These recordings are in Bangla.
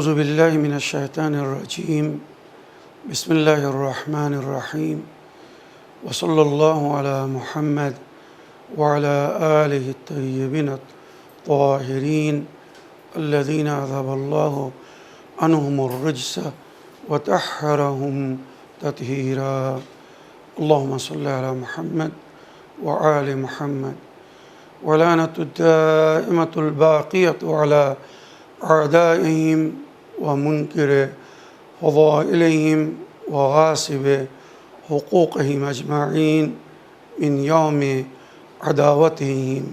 أعوذ بالله من الشيطان الرجيم بسم الله الرحمن الرحيم وصلى الله على محمد وعلى آله الطيبين الطاهرين الذين أذهب الله عنهم الرجس وطهرهم تطهيرا اللهم صل على محمد وآل محمد ولعنة الدائمة الباقية على أعدائهم ومنكر فضائلهم وغاصب حقوقهم أجمعين من يوم عداوتهم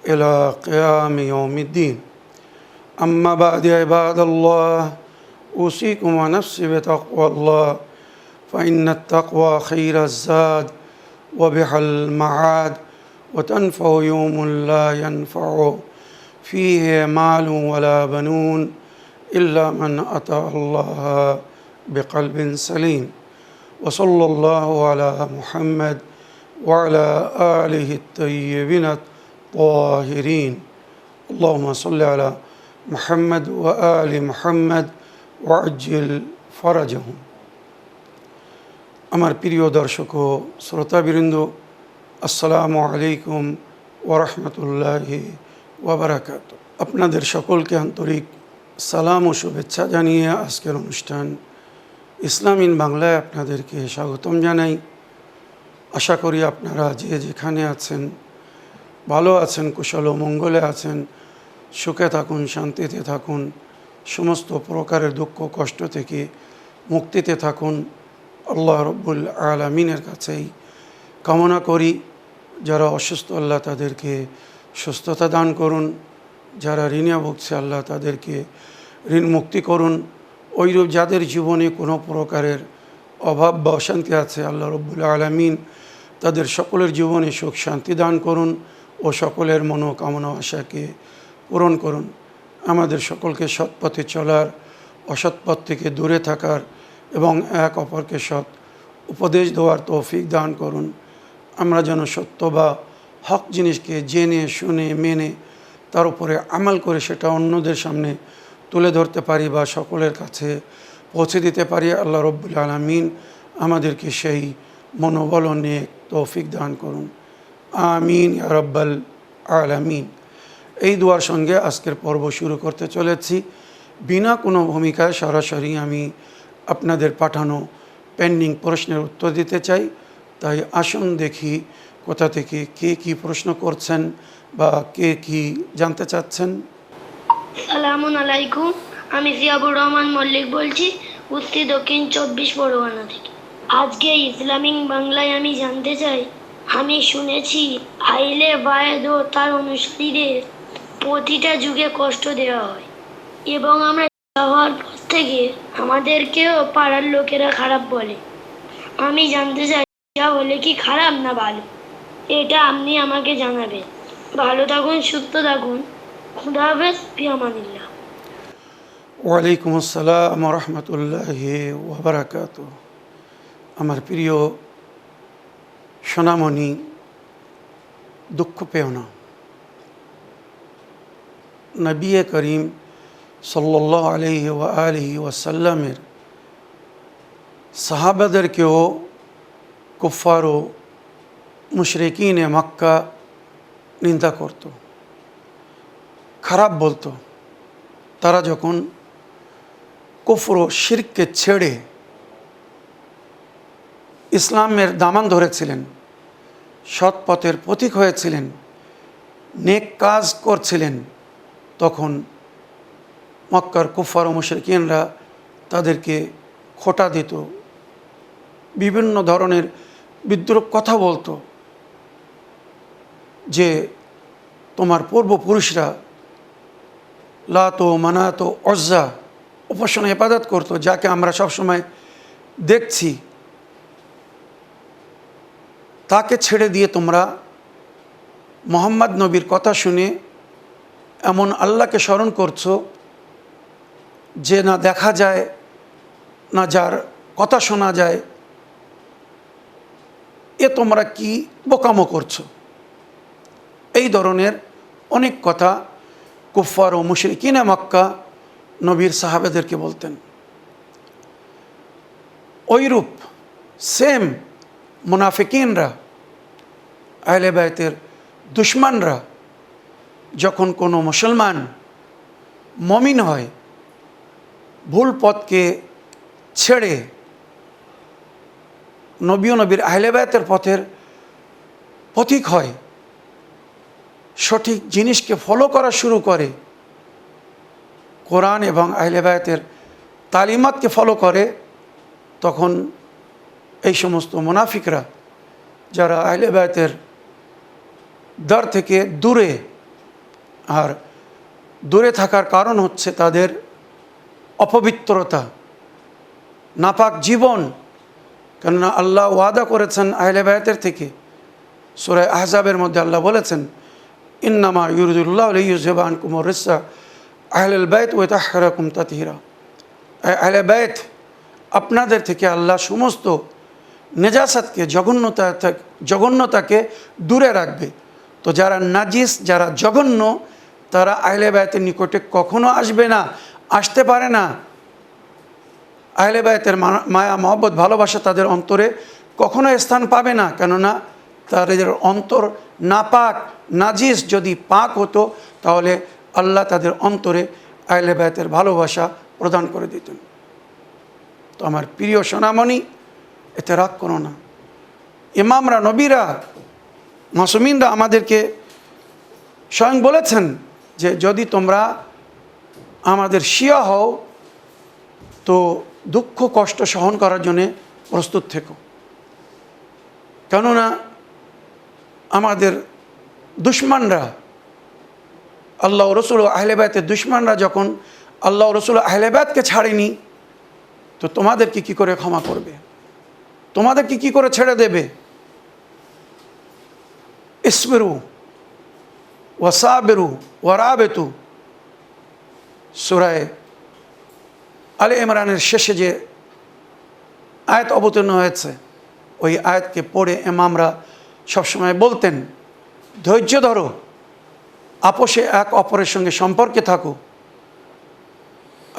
إلى قيام يوم الدين أما بعد عباد الله أوصيكم ونفسي بتقوى الله فإن التقوى خير الزاد وبها المعاد وتنفع يوم لا ينفع فيه مال ولا بنون إلا من أتى الله بقلب سليم وصلى الله على محمد وعلى آله الطيبين الطاهرين اللهم صل على محمد وآل محمد وعجل فرجهم আমার প্রিয় দর্শক ও শ্রোতাবৃন্দ আসসালামু আলাইকুম ওয়া রাহমাতুল্লাহি ওয়া বারাকাতুহু। আপনাদের সকলকে আন্তরিক সালাম ও শুভেচ্ছা জানিয়ে আজকের অনুষ্ঠান ইসলাম ইন বাংলায় আপনাদেরকে স্বাগতম জানাই। আশা করি আপনারা যে যেখানে আছেন ভালো আছেন, কুশল ও মঙ্গলে আছেন, সুখে থাকুন, শান্তিতে থাকুন, সমস্ত প্রকারের দুঃখ কষ্ট থেকে মুক্তিতে থাকুন। আল্লাহ রব্বুল আলামিনের কাছেই কামনা করি যারা অসুস্থ আল্লাহ তাদেরকে সুস্থতা দান করুন, যারা ঋণে ভুগছে আল্লাহ তাদেরকে ঋণ মুক্তি করুন। ওইরূপ যাদের জীবনে কোনো প্রকারের অভাব বা অশান্তি আছে আল্লাহ রব্বুল আলামিন তাদের সকলের জীবনে সুখ শান্তি দান করুন ও সকলের মনোকামনা আশাকে পূরণ করুন। আমাদের সকলকে সৎ পথে চলার, অসৎ পথ থেকে দূরে থাকার এবং এক অপরকে সৎ উপদেশ দেওয়ার তৌফিক দান করুন। আমরা যেন সত্য বা হক জিনিসকে জেনে শুনে মেনে তার উপরে আমল করে সেটা অন্যদের সামনে তুলে ধরতে পারি বা সকলের কাছে পৌঁছে দিতে পারি। আল্লাহ রব্বুল আলামিন আমাদেরকে সেই মনোবল ও নেক তৌফিক দান করুন, আমিন ইয়া রাব্বাল আলামিন। এই দুয়ার সঙ্গে আজকের পর্ব শুরু করতে চলেছি। বিনা কোনো ভূমিকায় সরাসরি আমি আপনাদের পাঠানো পেন্ডিং প্রশ্নের উত্তর দিতে চাই। তাই আসুন দেখি কোথা থেকে কে কী প্রশ্ন করছেন বা কে কী জানতে চাচ্ছেন। সালামুন আলাইকুম, আমি জিয়াবুর রহমান মল্লিক বলছি উত্তর দক্ষিণ 24 পরগনা থেকে। আজকে ইসলামিক বাংলায় আমি জানতে চাই, আমি শুনেছি আইলে বায়েদ ও তার অনুসারীদের প্রতিটা যুগে কষ্ট দেওয়া হয় এবং আমরা হওয়ার পর থেকে আমাদেরকেও পাড়ার লোকেরা খারাপ বলে। আমি জানতে চাই যা বলে কি খারাপ না ভালো, এটা আপনি আমাকে জানাবেন। ভালো থাকুন, সুস্থ থাকুন, খুদা হাফেজ, ফি আমানিল্লাহ। ওয়ালাইকুম আসসালাম ওয়া রাহমাতুল্লাহি ওয়া বারাকাতুহু। আমার প্রিয় সোনামণি, দুঃখ পেও না। নবী করিম সাল্লাল্লাহু আলাইহি ওয়া আলিহি ওয়াসাল্লামের সাহাবাদেরকেও কুফার ও মুশরিকিনে মক্কা নিন্দা করত, খারাপ বলতো। তারা যখন কুফর ও শিরককে ছেড়ে ইসলামের দামান ধরেছিলেন, সৎ পথের পথিক হয়েছিলেন, নেক কাজ করছিলেন, তখন মক্কার কুফার ও মুশরিকিনরা তাদেরকে খোঁটা দিত, বিভিন্ন ধরনের বিদ্রূপ কথা বলতো যে তোমার পূর্বপুরুষরা লাত ও মানাত ও উজ্জা উপাসনা ইবাদত করতো, যাকে আমরা সবসময় দেখছি, তাকে ছেড়ে দিয়ে তোমরা মুহাম্মদ নবীর কথা শুনে এমন আল্লাহকে স্মরণ করছো যে না দেখা যায় না যার কথা শোনা যায়, এ তোমরা কি বোকামো করছো। এই ধরনের অনেক কথা কুফার ও মুশরিকিনে মক্কা নবীর সাহাবেদেরকে বলতেন। ওইরূপ সেম মুনাফিকিনরা, আহলে বাইতের দুশমনরা যখন কোনো মুসলমান মমিন হয়, ভুল পথকে ছেড়ে নবী ও নবীর আহলে বাইতের পথের পথিক হয়, সঠিক জিনিসকে ফলো করা শুরু করে, কোরআন এবং আহলে বাইতের তালিমাতকে ফলো করে, তখন এই সমস্ত মুনাফিকরা যারা আহলে বাইতের দর থেকে দূরে, আর দূরে থাকার কারণ হচ্ছে তাদের অপবিত্রতা, নাপাক জীবন। কেননা আল্লাহ ওয়াদা করেছেন আহলে বাইতের থেকে, সূরা আহজাবের মধ্যে আল্লাহ বলেছেন, ইন্নামা ইউরিদুল্লাহু লিইয়ুযহিবা আনকুমুর রিজসা আহলাল বাইত ওয়া ইউতাহহিরাকুম তাতহীরা। আহলে বাইত আপনাদের থেকে আল্লাহ সমস্ত নেজাসাতকে, জঘন্যতাকে দূরে রাখবে। তো যারা নাজিস, যারা জঘন্য, তারা আহলে বাইতের নিকটে কখনো আসবে না, আসতে পারে না। আহলে বাইতের মায়া মহব্বত ভালোবাসা তাদের অন্তরে কখনো স্থান পাবে না। কেননা তাদের অন্তর নাপাক, নাজিস। যদি পাক হতো তাহলে আল্লাহ তাদের অন্তরে আহলে বাইতের ভালোবাসা প্রদান করে দিতেন। তো আমার প্রিয় সোনামণি, এতে রাগ করো না। ইমামরা, নবীরা, মাসুমিনরা আমাদেরকে স্বয়ং বলেছেন যে যদি তোমরা আমাদের শিয়া হও তো দুঃখ কষ্ট সহন করার জন্যে প্রস্তুত থেকো। কেননা আমাদের দুশমনরা, আল্লাহ রসুল আহলে বাইতের দুশমনরা যখন আল্লাহ রসুল আহলে বাইতকে ছাড়েনি, তো তোমাদেরকে কী করে ক্ষমা করবে? তোমাদেরকে কী করে ছেড়ে দেবে? ইসবিরু ওয়াসাবিরু ওয়ারাবেতু, সূরা আলে ইমরানের শেষে যে আয়াত অবতীর্ণ হয়েছে, ওই আয়াতকে পড়ে ইমামরা সবসময় বলতেন, ধৈর্য ধরো, আপোষে এক অপরের সঙ্গে সম্পর্কে থাকো,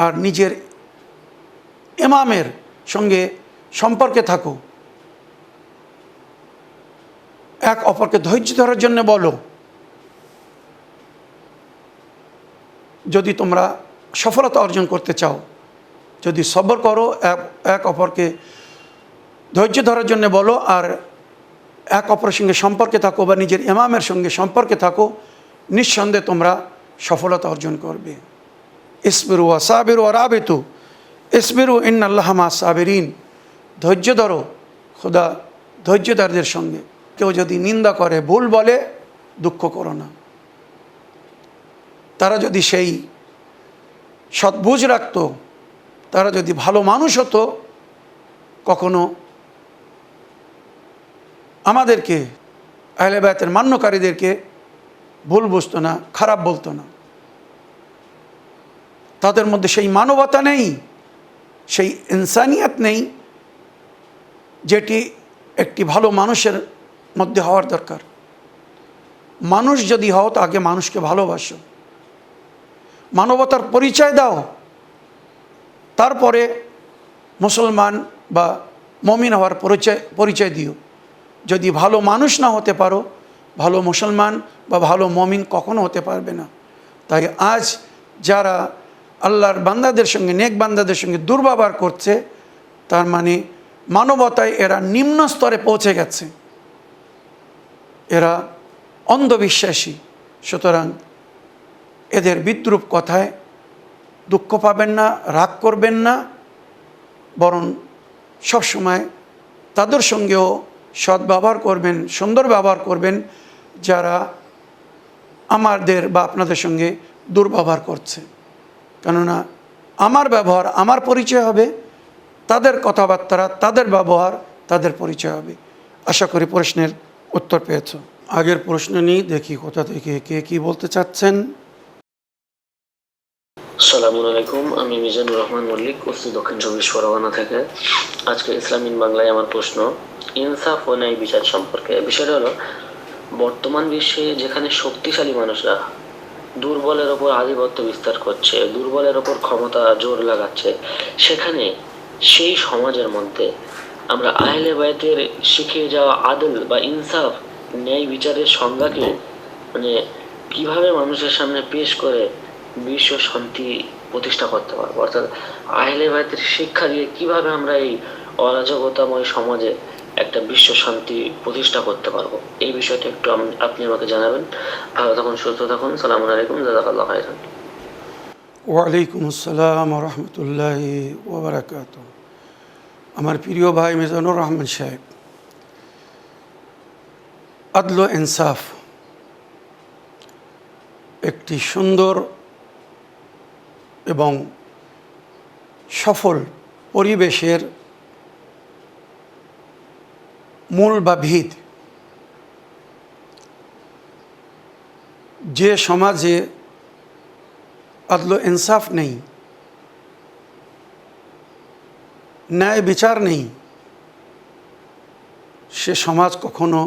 আর নিজের ইমামের সঙ্গে সম্পর্কে থাকো, এক অপরকে ধৈর্য ধরার জন্য বলো। যদি তোমরা সফলতা অর্জন করতে চাও, যদি সবর করো, এক অপরকে ধৈর্য ধরার জন্য বলো, আর এক অপরের সঙ্গে সম্পর্কে থাকো বা নিজের ইমামের সঙ্গে সম্পর্কে থাকো, নিঃসন্দেহে তোমরা সফলতা অর্জন করবে। ইসবিরু ওয়াসাবিরু ওয়ারাবিতু ইসবিরু ইন্নাল্লাহা মা'আস সাবিরিন। ধৈর্য ধরো, খোদা ধৈর্যধারীদের সঙ্গে। কেউ যদি নিন্দা করে, ভুল বলে, দুঃখ করো না। তারা যদি সেই সদ্বুঝ রাখত, তারা যদি ভালো মানুষ হতো, কখনো আমাদেরকে, আহলে বাইতের মান্যকারীদেরকে ভুল বুঝতো না, খারাপ বলতো না। তাদের মধ্যে সেই মানবতা নেই, সেই ইনসানিয়াত নেই, যেটি একটি ভালো মানুষের মধ্যে হওয়ার দরকার। মানুষ যদি হও তো আগে মানুষকে ভালোবাসো, মানবতার পরিচয় দাও, তারপরে মুসলমান বা মমিন হওয়ার পরিচয় দিও। যদি ভালো মানুষ না হতে পারো, ভালো মুসলমান বা ভালো মমিন কখনো হতে পারবে না। তাই আজ যারা আল্লাহর বান্দাদের সঙ্গে, নেক বান্দাদের সঙ্গে দুর্ব্যবহার করছে, তার মানে মানবতায় এরা নিম্ন স্তরে পৌঁছে গেছে, এরা অন্ধবিশ্বাসী। সুতরাং এদের বিদ্রূপ কথায় দুঃখ পাবেন না, রাগ করবেন না, বরং সবসময় তাদের সঙ্গেও সদ্ব্যবহার করবেন, সুন্দর ব্যবহার করবেন, যারা আমাদের বা আপনাদের সঙ্গে দুর্ব্যবহার করছে। কেননা আমার ব্যবহার আমার পরিচয় হবে, তাদের কথাবার্তা, তাদের ব্যবহার তাদের পরিচয় হবে। আশা করি প্রশ্নের উত্তর পেয়েছ। আগের প্রশ্ন নিয়ে দেখি কোথা থেকে কে কী বলতে চাচ্ছেন। আসসালামু আলাইকুম, আমি মিজানুর রহমান মল্লিক, উত্তর দক্ষিণ 24 পরগনা থেকে। আজকে ইসলামিন বাংলায় আমার প্রশ্ন ইনসাফ ও ন্যায় বিচার সম্পর্কে। বিষয়টা হলো, বর্তমান বিশ্বে যেখানে শক্তিশালী মানুষরা দুর্বলের ওপর আধিপত্য বিস্তার করছে, দুর্বলের ওপর ক্ষমতা জোর লাগাচ্ছে, সেখানে সেই সমাজের মধ্যে আমরা আহলে বাইতের শিখিয়ে যাওয়া আদল বা ইনসাফ, ন্যায় বিচারের সংজ্ঞাকে মানে কিভাবে মানুষের সামনে পেশ করে বিশ্ব শান্তি প্রতিষ্ঠা করতে পারবো, অর্থাৎ আহলে বাইতের শিক্ষা দিয়ে কিভাবে আমরা এই অরাজকতাময় সমাজে একটা বিশ্ব শান্তি প্রতিষ্ঠা করতে পারবো, এই বিষয়টা একটু আপনি আমাকে জানাবেন। ভালো থাকুন, সুস্থ থাকুন। সালামু আলাইকুম, জাযাকাল্লাহু খাইরান। ওয়ালাইকুম আসসালাম রহমতুল্লাহি ওবরাকাত। আমার প্রিয় ভাই মিজানুর রহমান সাহেব, আদল ও ইনসাফ একটি সুন্দর এবং সফল পরিবেশের মূল বা ভিত। যে সমাজে আদল ও ইনসাফ নেই, ন্যায় বিচার নেই, সে সমাজ কখনো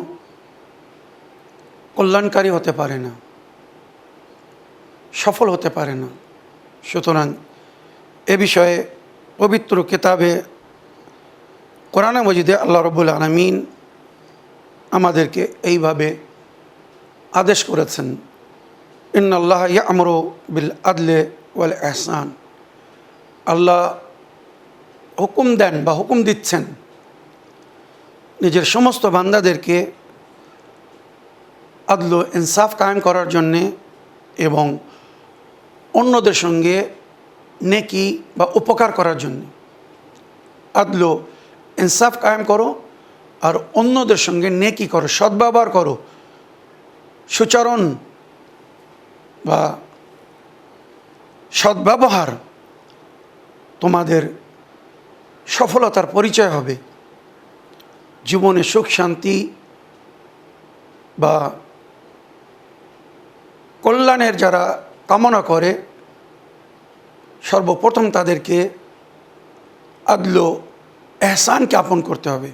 কল্যাণকারী হতে পারে না, সফল হতে পারে না। সুতরাং এ বিষয়ে পবিত্র কিতাবে কোরআনে মজিদে আল্লাহ রাব্বুল আলামিন আমাদেরকে এইভাবে আদেশ করেছেন, ইন্নাল্লাহ ইয়া'মুরু বিল আদলি ওয়াল ইহসান। আল্লাহ হুকুম দেন বা হুকুম দিচ্ছেন নিজের সমস্ত বান্দাদেরকে আদল ও ইনসাফ কায়েম করার জন্যে এবং অন্যদের সঙ্গে নেকি বা উপকার করার জন্য। আদল ও ইনসাফ কায়েম করো আর অন্যদের সঙ্গে নেকি করো, সদ্ব্যবহার করো। সুচারণ বা সদ্ব্যবহার তোমাদের সফলতার পরিচয় হবে। জীবনে সুখ শান্তি বা কল্যাণের যারা কামনা করে, সর্বপ্রথম তাদেরকে আদল ও ইহসানকে আপন করতে হবে।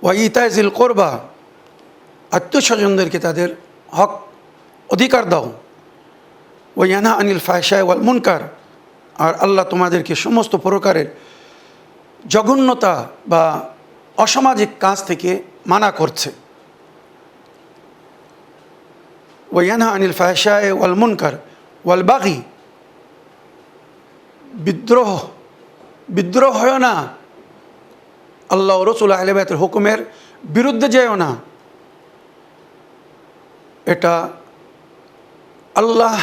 ওয়া ইতায়ে যিল কুরবা, আত্মীয় স্বজনদেরকে তাদের হক অধিকার দাও। ওয়া ইয়ানহা আনিল ফাহশাই ওয়াল মুনকার, আর আল্লাহ তোমাদেরকে সমস্ত প্রকারের জঘন্যতা বা অসামাজিক কাজ থেকে মানা করছে। ওয়া ইয়ানহা আনিল ফাহশাই ওয়াল মুনকার ওয়াল বাগি, বিদ্রোহ হয় না, আল্লাহ ও রাসূল আহলে বাইতের হুকুমের বিরুদ্ধে যেও না। এটা আল্লাহ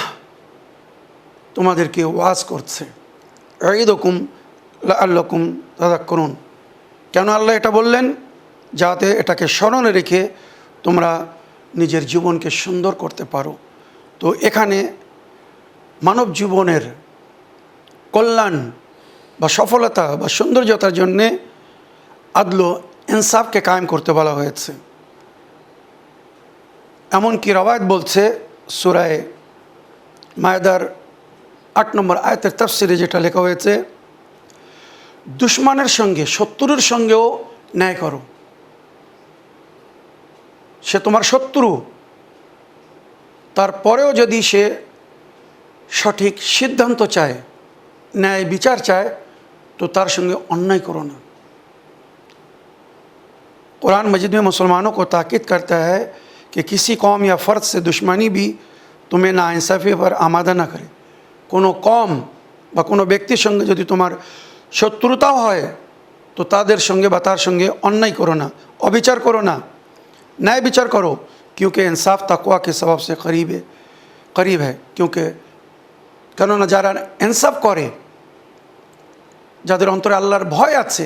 তোমাদেরকে ওয়াজ করছে। ইয়াইদুকুম লাআল্লাকুম তাযাক্কারুন। কেন আল্লাহ এটা বললেন? যাতে এটাকে স্মরণে রেখে তোমরা নিজের জীবনকে সুন্দর করতে পারো। তো এখানে মানব জীবনের কল্যাণ বা সফলতা বা সৌন্দর্যতার জন্যে আদল ও ইনসাফকে কায়েম করতে বলা হয়েছে। এমনকি রওয়ায়াত বলছে, সূরা মায়েদার 8 নম্বর আয়াতের তাফসিরে যেটা লেখা হয়েছে, দুশমনের সঙ্গে, শত্রুর সঙ্গেও ন্যায় করো। সে তোমার শত্রু, তারপরেও যদি সে সঠিক সিদ্ধান্ত চায়, ন্যায় বিচার চায়, तो तार संगे अन्याय करो ना। कुरान मजीद में मुसलमानों को ताकीद करता है कि किसी कौम या फ़र्द से दुश्मनी भी तुम्हें नाइंसाफ़ी पर आमादा ना करे। कोनो कौम বা কোনো ব্যক্তির সঙ্গে যদি তোমার শত্রুতাও হয় তো তাদের সঙ্গে বা তার সঙ্গে অন্যায় করো না, অবিচার করো না, ন্যায় বিচার করো। क्योंकि इंसाफ तकवा के सबब से करीब है। क्योंकि কেননা যারা ইনসাফ করে, যাদের অন্তরে আল্লাহর ভয় আছে,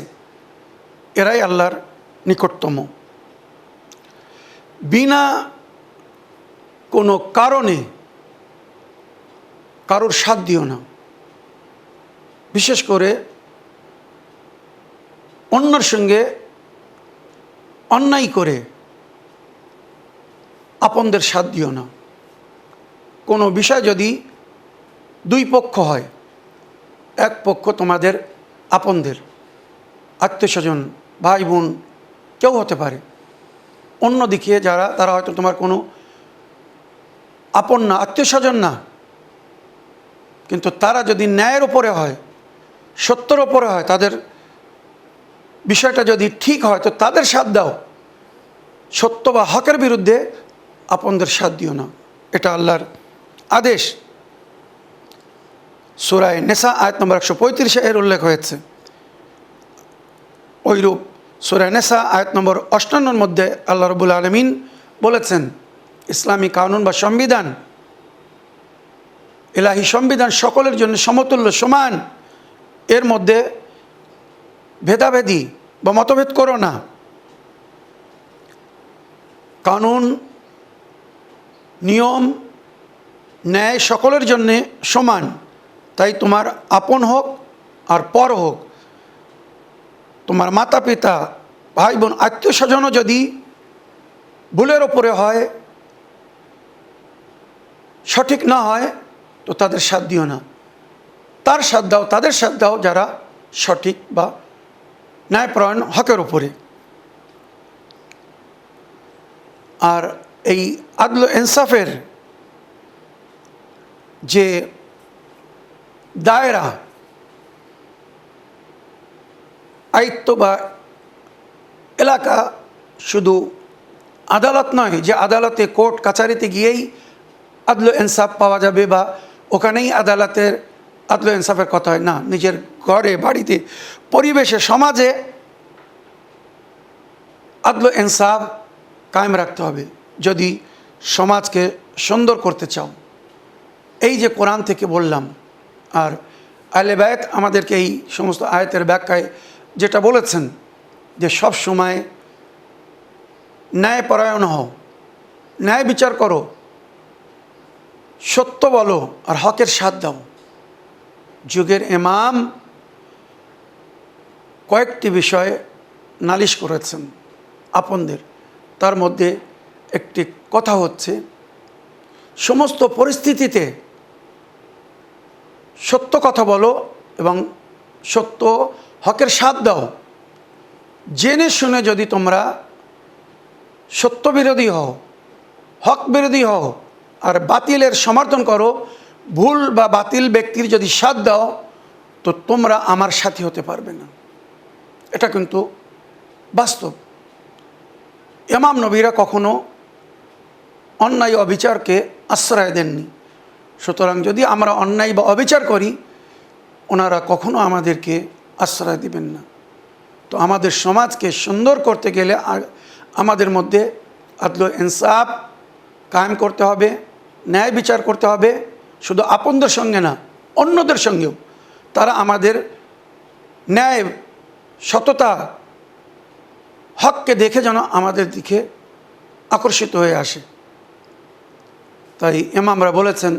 এরাই আল্লাহর নিকটতম। বিনা কোনো কারণে কারোর সাথ দিও না, বিশেষ করে অন্যর সঙ্গে অন্যায় করে আপনদের সাথ দিও না। কোনো বিষয় যদি দুই পক্ষ হয়, এক পক্ষ তোমাদের আপনদের আত্মীয়স্বজন, ভাই বোন কেউ হতে পারে, অন্যদিকে যারা তারা হয়তো তোমার কোনো আপন না, আত্মীয় স্বজন না, কিন্তু তারা যদি ন্যায়ের ওপরে হয়, সত্যের ওপরে হয়, তাদের বিষয়টা যদি ঠিক হয়, তো তাদের সাথ দাও। সত্য বা হকের বিরুদ্ধে আপনদের সাথ দিও না। এটা আল্লাহর আদেশ। সূরা নিসা আয়াত নম্বর 135 এর উল্লেখ হয়েছে। ওইরূপ সূরা নিসা আয়াত নম্বর 58 মধ্যে আল্লাহ রাব্বুল আলামিন বলেছেন, ইসলামী কানুন বা সংবিধান, ইলাহি সংবিধান সকলের জন্য সমতুল্য, সমান। এর মধ্যে ভেদাভেদি বা মতভেদ করো না। কানুন, নিয়ম, ন্যায় সকলের জন্যে সমান। তাই তোমার আপন হোক আর পর হোক, তোমার মাতা পিতা, ভাই বোন, আত্মীয় স্বজনও যদি ভুলের ওপরে হয়, সঠিক না হয়, তো তাদের সাথ দিও না। তার সাথ দাও, তাদের সাথ দাও যারা সঠিক বা ন্যায়পরায়ণ, হকের ওপরে। আর এই আদল ইনসাফের যে দায়রা, আয়ত্ত বা এলাকা, শুধু আদালত নয় যে আদালতে, কোর্ট কাছারিতে গিয়েই আদল ইনসাফ পাওয়া যাবে বা ওখানেই আদালতের আদল ইনসাফের কথা হয় না। নিজের ঘরে, বাড়িতে, পরিবেশে, সমাজে আদল ইনসাফ কায়েম রাখতে হবে যদি সমাজকে সুন্দর করতে চাও। এই যে কোরআন থেকে বললাম, আর আহলে বায়ত আমাদেরকে এই সমস্ত আয়াতের ব্যাখ্যায় যেটা বলেছেন, যে সব সময় ন্যায়পরায়ণ হও, ন্যায় বিচার করো, সত্য বলো আর হকের সাথ দাও। যুগের ইমাম কয়েকটি বিষয়ে নালিশ করেছেন আপনদের। তার মধ্যে একটি কথা হচ্ছে, সমস্ত পরিস্থিতিতে সত্য কথা বলো এবং সত্য হকের সাথ দাও। জেনে শুনে যদি তোমরা সত্য বিরোধী হও, হক বিরোধী হও আর বাতিলের সমর্থন করো, ভুল বা বাতিল ব্যক্তির যদি সাথ দাও, তো তোমরা আমার সাথী হতে পারবে না। এটা কিন্তু বাস্তব। ইমাম নবীরা কখনো অন্যায় অবিচারকে আশ্রয় দেননি। সুতরাং যদি আমরা অন্যায় বা অবিচার করি, ওনারা কখনো আমাদেরকে আশ্রয় দিবেন না। তো আমাদের সমাজকে সুন্দর করতে গেলে আমাদের মধ্যে আদল ইনসাফ কায়েম করতে হবে, ন্যায় বিচার করতে হবে। শুধু আপনদের সঙ্গে না, অন্যদের সঙ্গেও তারা আমাদের ন্যায়, সততা, হককে দেখে যেন আমাদের দিকে আকর্ষিত হয়ে আসে। তাই ইমামরা বলেছেন,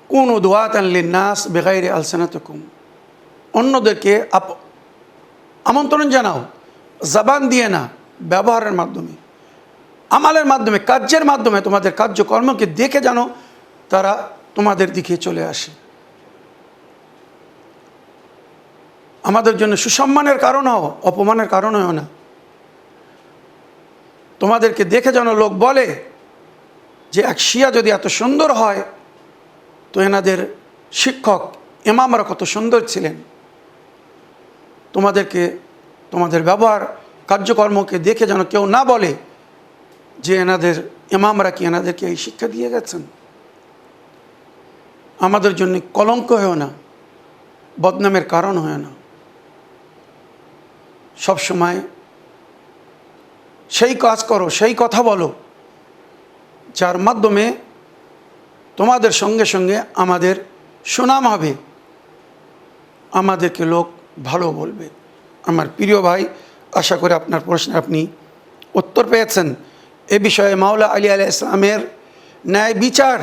কুনু দুআতান লিন্নাস বিগাইরি আলসানাতিকুম, অন্যদেরকে আমন্ত্রণ জানাও, জবান দিয়ে না, ব্যবহারের মাধ্যমে, আমালের মাধ্যমে, কার্যের মাধ্যমে। তোমাদের কার্যকর্মকে দেখে যেন তারা তোমাদের দিকে চলে আসে। আমাদের জন্য সুসম্মানের কারণ হও, অপমানের কারণ হও না। তোমাদেরকে দেখে যেন লোক বলে যে এক শিয়া যদি এত সুন্দর হয়, তো এনাদের শিক্ষক ইমামরা কত সুন্দর ছিলেন। তোমাদেরকে, তোমাদের ব্যবহার, কার্যকর্মকে দেখে যেন কেউ না বলে যে এনাদের ইমামরা কি এনাদেরকে এই শিক্ষা দিয়ে গেছেন। আমাদের জন্য কলঙ্ক হয়েও না, বদনামের কারণ হয় না। সব সময় সেই কাজ করো, সেই কথা বলো, যার মাধ্যমে তোমাদের সঙ্গে সঙ্গে আমাদের সুনাম হবে, আমাদেরকে লোক ভালো বলবে। আমার প্রিয় ভাই, আশা করি আপনার প্রশ্নে আপনি উত্তর পেয়েছেন। এ বিষয়ে মাওলা আলী আলাইহিস সালামের ন্যায় বিচার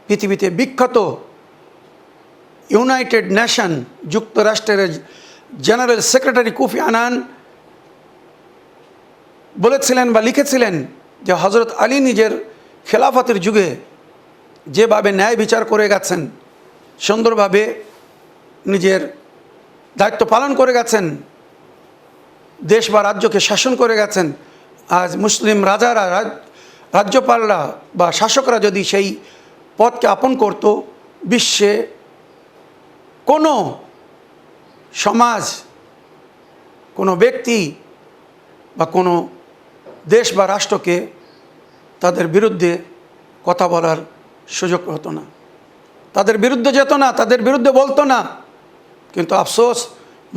পৃথিবীতে বিখ্যাত ইউনাইটেড নেশন, যুক্তরাষ্ট্রের জেনারেল সেক্রেটারি কোফি আনান বলেছিলেন বা লিখেছিলেন যে হজরত আলী নিজের খেলাফতের যুগে যেভাবে ন্যায় বিচার করে গেছেন, সুন্দরভাবে নিজের দায়িত্ব পালন করে গেছেন, দেশ বা রাজ্যকে শাসন করে গেছেন, আজ মুসলিম রাজারা রাজ্যপালরা বা শাসকরা যদি সেই পথকে আপন করত, বিশ্বে কোনো সমাজ, কোনো ব্যক্তি বা কোনো দেশ বা রাষ্ট্রকে তাদের বিরুদ্ধে কথা বলার সুযোগ হতো না, তাদের বিরুদ্ধে যেত না, তাদের বিরুদ্ধে বলতো না। কিন্তু আফসোস,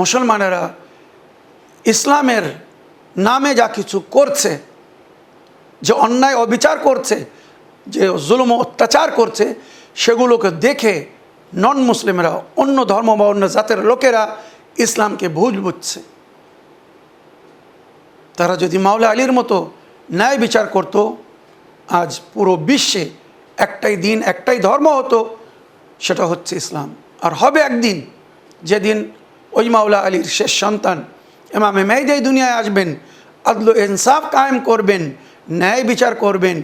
মুসলমানেরা ইসলামের নামে যা কিছু করছে, যে অন্যায় অবিচার করছে, যে জুলুম অত্যাচার করছে, সেগুলোকে দেখে নন মুসলিমরা, অন্য ধর্ম বা অন্য জাতের লোকেরা ইসলামকে ভুল বুঝছে। তারা যদি মাওলা আলীর মতো ন্যায় বিচার করত, আজ পুরো বিশ্বে একটাই দিন, একটাই ধর্ম হতো, সেটা হচ্ছে ইসলাম। আর হবে একদিন, যেদিন ওই মাওলা আলীর শেষ সন্তান ইমামে মেহদী দুনিয়ায় আসবেন, আদল ইনসাফ কায়েম করবেন, ন্যায় বিচার করবেন,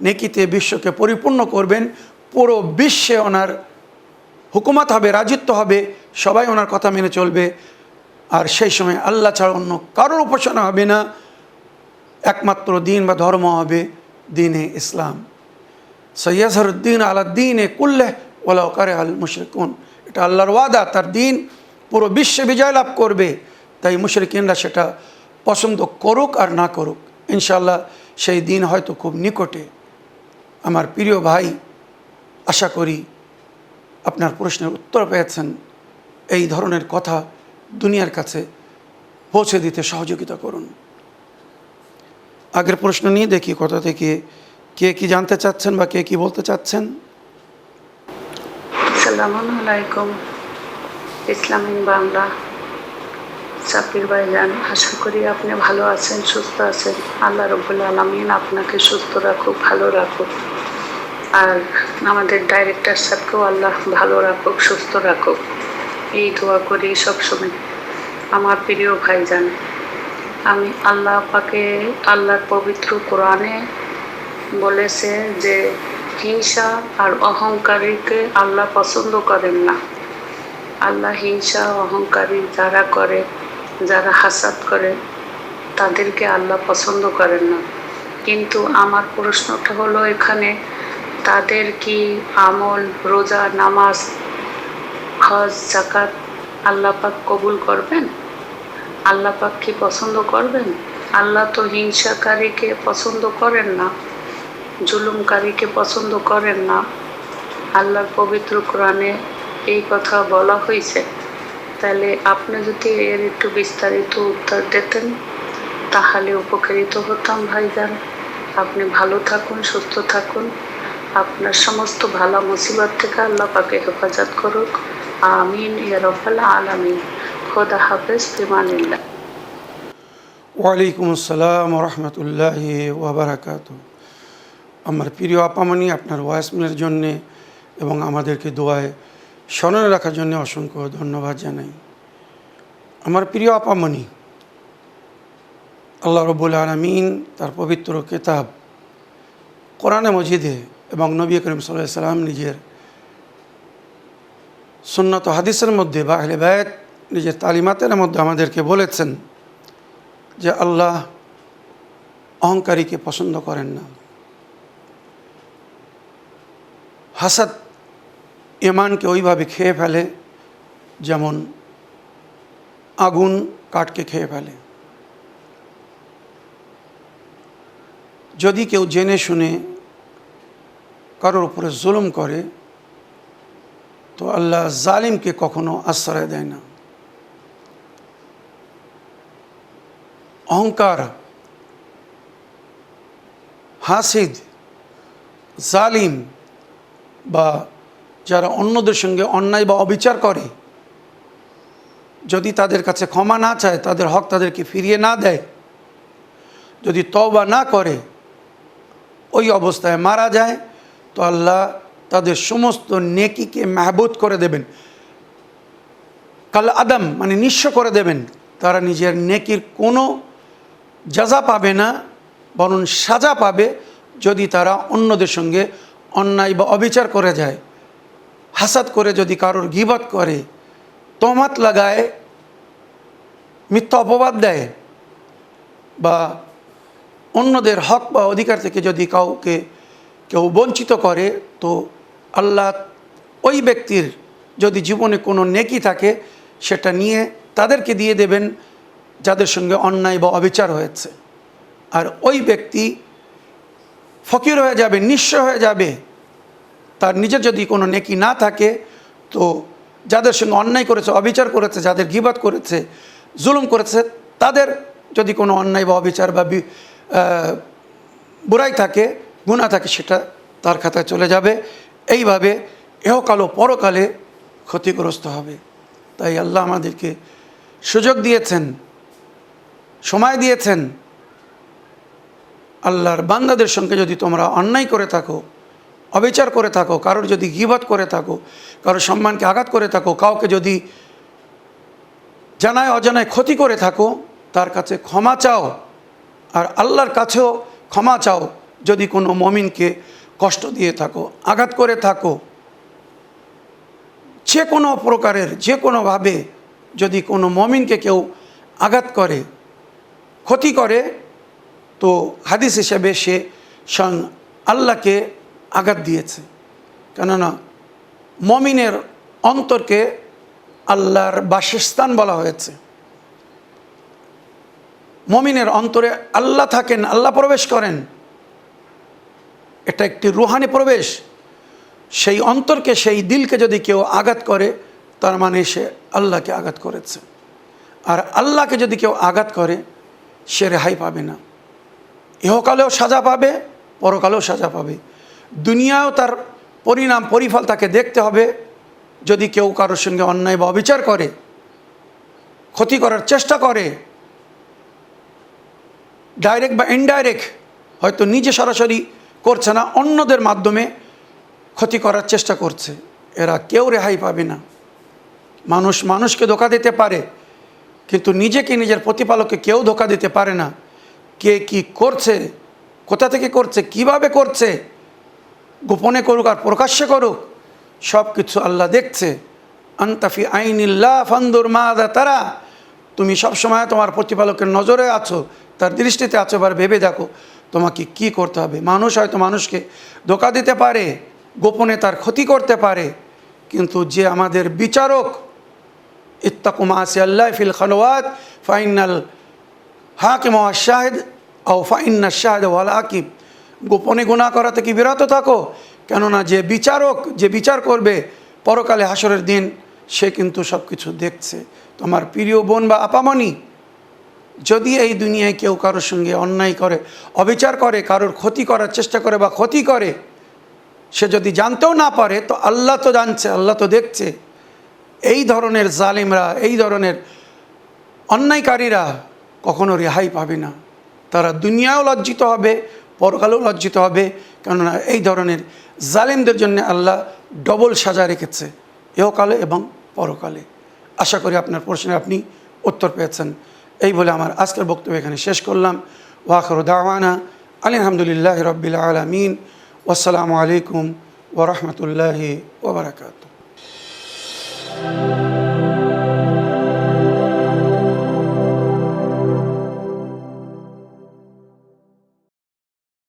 নেকিতে বিশ্বকে পরিপূর্ণ করবেন, পুরো বিশ্বে ওনার হুকুমত হবে, রাজত্ব হবে, সবাই ওনার কথা মেনে চলবে। আর সেই সময় আল্লাহ ছাড়া অন্য কারোর উপাসনা হবে না, একমাত্র দিন বা ধর্ম হবে দিনে ইসলাম। সৈয়দুদ্দিন আলাদ্দিনে কুল্লে ওয়ালাউ কারে আল মুশরিকুন, এটা আল্লাহর ওয়াদা। তার দিন পুরো বিশ্বে বিজয় লাভ করবে, তাই মুশরিকিনরা সেটা পছন্দ করুক আর না করুক, ইনশাআল্লাহ সেই দিন হয়তো খুব নিকটে। আমার প্রিয় ভাই, আশা করি আপনার প্রশ্নের উত্তর পেয়েছেন। এই ধরনের কথা দুনিয়ার কাছে পৌঁছে দিতে সহযোগিতা করুন। আগের প্রশ্ন নিয়ে দেখি কথা থেকে কে কি জানতে চাচ্ছেন বা কে কি বলতে চাচ্ছেন। আসসালামু আলাইকুম। ইসলামিক বাংলা, সাব্বির ভাইজান, আশা করি আপনি ভালো আছেন, সুস্থ আছেন। আল্লাহ রাব্বুল আলামিন আপনাকে সুস্থ রাখুক, ভালো রাখুক। আর আমাদের ডাইরেক্টর সাহেবকেও আল্লাহ ভালো রাখুক, সুস্থ রাখুক, এই দোয়া করি সবসময়। আমার প্রিয় ভাইজান, আমি আল্লাহ পাকে, আল্লাহর পবিত্র কোরআনে বলেছে যে হিংসা আর অহংকারীকে আল্লাহ পছন্দ করেন না। আল্লাহ হিংসা অহংকারী যারা করে, যারা হাসাদ করে, তাদেরকে আল্লাহ পছন্দ করেন না। কিন্তু আমার প্রশ্নটা হলো এখানে, তাদের কি আমল, রোজা, নামাজ, হজ, যাকাত আল্লাহ পাক কবুল করবেন? আল্লাহ পাক কি পছন্দ করবেন? আল্লাহ তো হিংসাকারীকে পছন্দ করেন না, জুলুমকারীকে পছন্দ করেন না। আল্লাহর পবিত্র কোরআনে এই কথা বলা হয়েছে। তাহলে আপনি যদি এর একটু বিস্তারিত উত্তর দিতেন তাহলে উপকৃত হতাম ভাইজান। আপনি ভালো থাকুন, সুস্থ থাকুন, আপনার সমস্ত ভালো মুসিবত থেকে আল্লাহ পাকে হেফাজত করুক। আমিন ইয়া রাব্বাল আলামিন। খোদা হাফেজ, ফিমানিল্লাহ। ওয়ালাইকুম আসসালাম রহমতুল্লাহি ওয়াবারাকাতুহু। আমার প্রিয় আপামনি, আপনার ওয়াইসমেলের জন্যে এবং আমাদেরকে দোয়ায় স্মরণে রাখার জন্য অসংখ্য ধন্যবাদ জানাই। আমার প্রিয় আপামনি, আল্লাহ রাব্বুল আলামিন তার পবিত্র কিতাব কোরআনে মজিদে এবং নবী করিম সাল্লাল্লাহু আলাইহি সাল্লাম নিজের সুন্নাত ও হাদিসের মধ্যে বা আহলে বায়াত নিজের তালিমাতের মধ্যে আমাদেরকে বলেছেন যে আল্লাহ অহংকারীকে পছন্দ করেন না। হাসাদ ইমানকে ওইভাবে খেয়ে ফেলে যেমন আগুন কাঠকে খেয়ে ফেলে। যদি কেউ জেনে শুনে কারোর উপরে জুলুম করে তো আল্লাহ জালিমকে কখনো আশ্রয় দেয় না। অহংকার, হাসিদ, জালিম বা যারা অন্যদের সঙ্গে অন্যায় বা অবিচার করে, যদি তাদের কাছে ক্ষমা না চায়, তাদের হক তাদেরকে ফিরিয়ে না দেয়, যদি তওবা না করে, ওই অবস্থায় মারা যায়, তো আল্লাহ তাদের সমস্ত নেকিকে মাহবুদ করে দেবেন, কাল আদম মানে নিঃস্ব করে দেবেন। তারা নিজের নেকির কোনো জাযা পাবে না, বরং সাজা পাবে যদি তারা অন্যদের সঙ্গে অন্যায় বা অবিচার করে যায়, হাসাদ করে, যদি কারোর গীবত করে, তহমত লাগায়, মিথ্যা অপবাদ দেয় বা অন্যদের হক বা অধিকার থেকে যদি কাউকে কেউ বঞ্চিত করে, তো আল্লাহ ওই ব্যক্তির যদি জীবনে কোনো নেকি থাকে সেটা নিয়ে তাদেরকে দিয়ে দেবেন যাদের সঙ্গে অন্যায় বা অবিচার হয়েছে। আর ওই ব্যক্তি ফকির হয়ে যাবে, নিঃস্ব হয়ে যাবে। তার নিজের যদি কোনো নেকি না থাকে, তো যাদের সঙ্গে অন্যায় করেছে, অবিচার করেছে, যাদের গীবত করেছে, জুলুম করেছে, তাদের যদি কোনো অন্যায় বা অবিচার বা বুরাই থাকে, গুনাহ থাকে, সেটা তার খাতায় চলে যাবে। এইভাবে এহকাল ও পরকালে ক্ষতিগ্রস্ত হবে। তাই আল্লাহ আমাদেরকে সুযোগ দিয়েছেন, সময় দিয়েছেন। আল্লাহর বান্দাদের সঙ্গে যদি তোমরা অন্যায় করে থাকো, অবিচার করে থাকো, কারোর যদি গীবত করে থাকো, কারোর সম্মানকে আঘাত করে থাকো, কাউকে যদি জানায় অজানায় ক্ষতি করে থাকো, তার কাছে ক্ষমা চাও। আর আল্লাহর কাছেও ক্ষমা চাও যদি কোনো মমিনকে কষ্ট দিয়ে থাকো, আঘাত করে থাকো। যে কোনো প্রকারের, যে কোনোভাবে যদি কোনো মমিনকে কেউ আঘাত করে, ক্ষতি করে, তো হাদিস হিসেবে সে স্বয়ং আল্লাহকে আঘাত দিয়েছে। কেননা মমিনের অন্তরকে আল্লাহর বাসস্থান বলা হয়েছে। মমিনের অন্তরে আল্লাহ থাকেন, আল্লাহ প্রবেশ করেন। এটা একটি রুহানি প্রবেশ। সেই অন্তরকে, সেই দিলকে যদি কেউ আঘাত করে, তার মানে সে আল্লাহকে আঘাত করেছে। আর আল্লাহকে যদি কেউ আঘাত করে, সে রেহাই পাবে না। ইহকালেও সাজা পাবে, পরকালেও সাজা পাবে। দুনিয়াও তার পরিণাম, পরিফল তাকে দেখতে হবে। যদি কেউ কারোর সঙ্গে অন্যায় বা অবিচার করে, ক্ষতি করার চেষ্টা করে, ডাইরেক্ট বা ইনডাইরেক্ট, হয়তো নিজে সরাসরি করছে না, অন্যদের মাধ্যমে ক্ষতি করার চেষ্টা করছে, এরা কেউ রেহাই পাবে না। মানুষ মানুষকে ধোঁকা দিতে পারে, কিন্তু নিজেকে, নিজের প্রতিপালককে কেউ ধোঁকা দিতে পারে না। কে কি করছে, কোথা থেকে করছে, কিভাবে করছে, গোপনে করুক আর প্রকাশ্যে করুক, সব কিছু আল্লাহ দেখছে। আনতাফি আইনিল্লাহ ফান্দুর মাযা তারা, তুমি সবসময় তোমার প্রতিপালকের নজরে আছো, তার দৃষ্টিতে আছো। এবার ভেবে দেখো তোমাকে কি করতে হবে। মানুষ হয়তো মানুষকে ধোঁকা দিতে পারে, গোপনে তার ক্ষতি করতে পারে, কিন্তু যে আমাদের বিচারক, ইত্তাকু মাআসিয়াল্লাহ ফিল খালওয়াত ফাইনাল হাকিম ওয়া শাহিদ আও ফাইন্না শাহিদ ওয়াল হাকিম, গোপনে গুনাহ করা থেকে বিরত থাকো। কেননা যে বিচারক, যে বিচার করবে পরকালে হাসরের দিন, সে কিন্তু সব কিছু দেখছে। তোমার প্রিয় বোন বা আপামনি, যদি এই দুনিয়ায় কেউ কারোর সঙ্গে অন্যায় করে, অবিচার করে, কারোর ক্ষতি করার চেষ্টা করে বা ক্ষতি করে, সে যদি জানতেও না পারে, তো আল্লাহ তো জানছে, আল্লাহ তো দেখছে। এই ধরনের জালিমরা, এই ধরনের অন্যায়কারীরা কখনো রেহাই পাবে না। তারা দুনিয়াও লজ্জিত হবে, পরকালেও লজ্জিত হবে। কেননা এই ধরনের জালিমদের জন্য আল্লাহ ডবল সাজা রেখেছে, ইহকালে এবং পরকালে। আশা করি আপনার প্রশ্নের আপনি উত্তর পেয়েছেন। এই বলে আমার আজকের বক্তব্য এখানে শেষ করলাম। ওয়া আখিরু দাওয়ানা আলহামদুলিল্লাহি রাব্বিল আলামিন। ওয়াসসালামু আলাইকুম ওয়া রাহমাতুল্লাহি ওয়া বারাকাতুহু।